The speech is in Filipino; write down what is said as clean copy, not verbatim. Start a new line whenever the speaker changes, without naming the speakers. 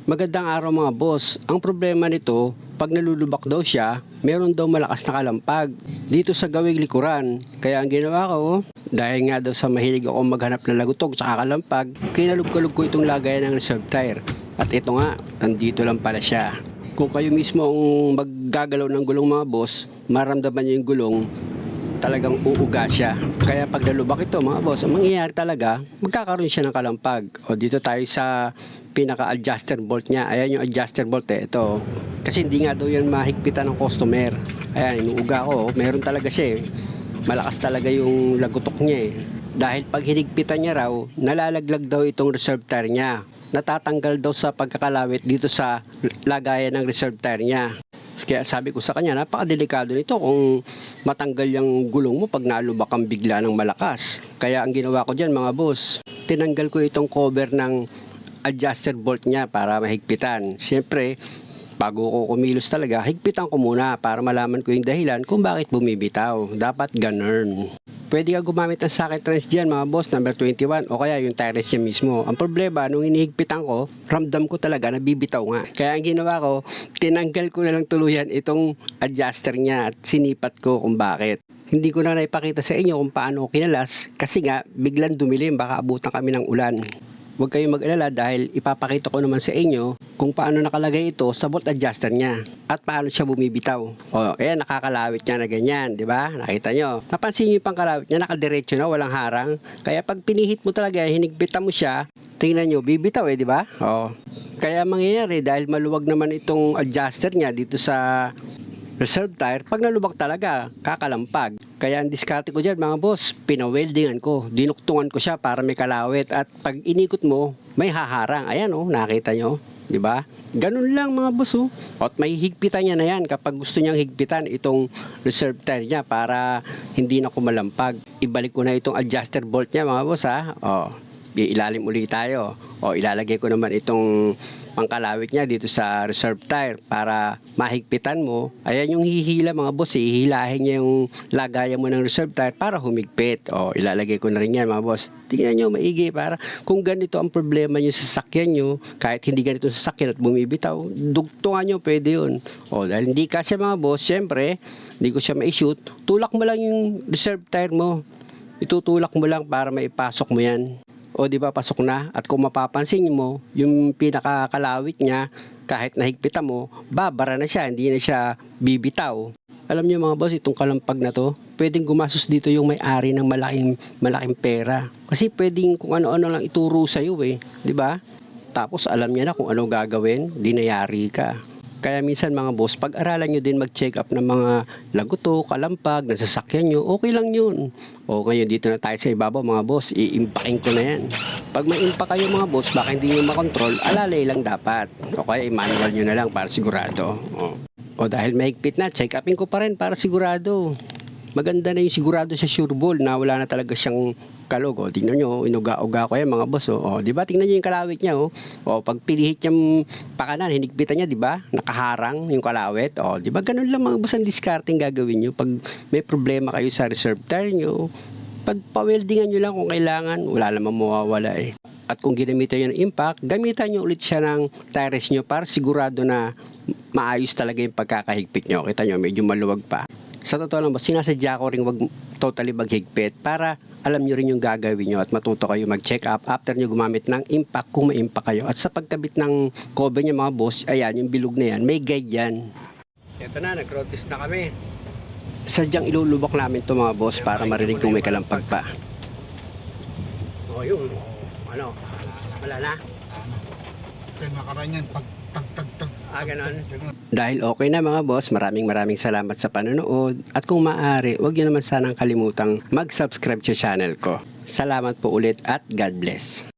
Magandang araw mga boss. Ang problema nito, pag nalulubak daw siya, meron daw malakas na kalampag dito sa gawing likuran. Kaya ang ginawa ko, dahil nga daw sa mahilig ako maghanap ng lagutog sa kalampag, kinalug-kalug ko itong lagayan ng reserve tire. At ito nga, nandito lang pala siya. Kung kayo mismo ang maggagalaw ng gulong mga boss, maramdaman niyo yung gulong, talagang uuga siya. Kaya pag nalubak ito mga boss, ang mangyayari talaga, magkakaroon siya ng kalampag. O dito tayo sa pinaka-adjuster bolt niya. Ayan yung adjuster bolt ito. Kasi hindi nga daw yan mahigpitan ng customer. Ayan, inuuga ko. Meron talaga siya Malakas talaga yung lagutok niya Dahil pag hinigpitan niya raw, nalalaglag daw itong reserve tire niya. Natatanggal daw sa pagkakalawit dito sa lagayan ng reserve tire niya. Kaya sabi ko sa kanya, napakadelikado nito kung matanggal yung gulong mo pag nalubak kang bigla ng malakas. Kaya ang ginawa ko dyan mga boss, tinanggal ko itong cover ng adjuster bolt niya para mahigpitan. Siyempre, bago ko kumilos talaga, higpitan ko muna para malaman ko yung dahilan kung bakit bumibitaw. Dapat ganun. Pwede ka gumamit ng socket wrench dyan mga boss, number 21 o kaya yung tire wrench niya mismo. Ang problema, nung inihigpitan ko, ramdam ko talaga na bibitaw nga. Kaya ang ginawa ko, tinanggal ko na lang tuluyan itong adjuster niya at sinipat ko kung bakit. Hindi ko na naipakita sa inyo kung paano kinalas kasi nga biglang dumilim, baka abutan kami ng ulan. Huwag kayong mag-alala dahil ipapakita ko naman sa inyo kung paano nakalagay ito sa bolt adjuster niya at paano siya bumibitaw. O, ayan, nakakalawit niya na ganyan, di ba? Nakita nyo. Napansin nyo yung pangkalawit niya, nakadiretso na, walang harang. Kaya pag pinihit mo talaga, hinigpitan mo siya, tingnan nyo, bibitaw di ba? O, kaya mangyayari dahil maluwag naman itong adjuster niya dito sa reserve tire, pag nalubak talaga, kakalampag. Kaya ang diskarte ko dyan mga boss, pinaweldingan ko, dinuktungan ko siya para may kalawit at pag inikot mo, may haharang. Ayan nakita nyo, di ba? Ganun lang mga boss At may higpitan niya na yan kapag gusto niyang higpitan itong reserve tire niya para hindi na kumalampag. Ibalik ko na itong adjuster bolt niya mga boss ilalim ulit tayo. Ilalagay ko naman itong pangkalawit niya dito sa reserve tire para mahigpitan mo. Ayan yung hihila mga boss, hihilahin niya yung lagayan mo ng reserve tire para humigpit. Ilalagay ko na rin yan mga boss. Tingnan nyo maigi para kung ganito ang problema nyo sa sasakyan nyo, kahit hindi ganito sa sasakyan at bumibitaw, dugtungan nyo, pwede yun. Dahil hindi kasi mga boss, syempre, hindi ko siya ma-shoot, tulak mo lang yung reserve tire mo. Itutulak mo lang para maipasok mo yan. Di ba pasok na? At kung mapapansin mo, yung pinakakalawit niya, kahit nahigpitan mo, babara na siya, hindi na siya bibitaw. Alam niyo mga boss, itong kalampag na to, pwedeng gumastos dito yung may-ari ng malaking pera. Kasi pwedeng kung ano-ano lang ituro sa iyo di ba? Tapos alam niya na kung ano gagawin, dinayari ka. Kaya minsan mga boss, pag-aralan nyo din mag-check up ng mga laguto, kalampag, nasasakyan nyo, okay lang yun. Ngayon dito na tayo sa ibabaw mga boss, i-impaking ko na yan. Pag may impact kayo mga boss, baka hindi nyo makontrol, alalay lang dapat. Kaya i-manual nyo na lang para sigurado. Dahil mahigpit na, check upin ko pa rin para sigurado. Maganda na yung sigurado sa sure ball na wala na talaga siyang kalog. Tingnan nyo, inuga-uga ko yan mga boss. Di ba? Tingnan nyo yung kalawit niya. Pag pinihit niyang pakanan, hinigpitan niya, di ba? Nakaharang yung kalawit. Di ba? Ganun lang mga boss ang discarding gagawin nyo. Pag may problema kayo sa reserve tire nyo, pag pa-weldingan nyo lang kung kailangan, wala namang mawawala At kung ginamitan nyo ng impact, gamitan nyo ulit siya ng tires nyo para sigurado na maayos talaga yung pagkakahigpit nyo. Kita nyo, medyo maluwag pa. Sa totoo lang boss, sinasadya ko rin wag totally maghigpit para alam nyo rin yung gagawin nyo at matuto kayo mag-check up after nyo gumamit ng impact kung may impact kayo. At sa pagkabit ng cover niya mga boss, ayan yung bilog na yan, may guide yan. Ito na, nag-road test na kami. Sadyang ilulubok namin to mga boss para marinig kung may kalampag pa. Yun. Wala na?
Kasi nakaraan yan, pag tag.
Ganon. Dahil okay na mga boss, maraming salamat sa panonood. At kung maaari, huwag nyo naman sanang kalimutang mag-subscribe sa channel ko. Salamat po ulit at God bless.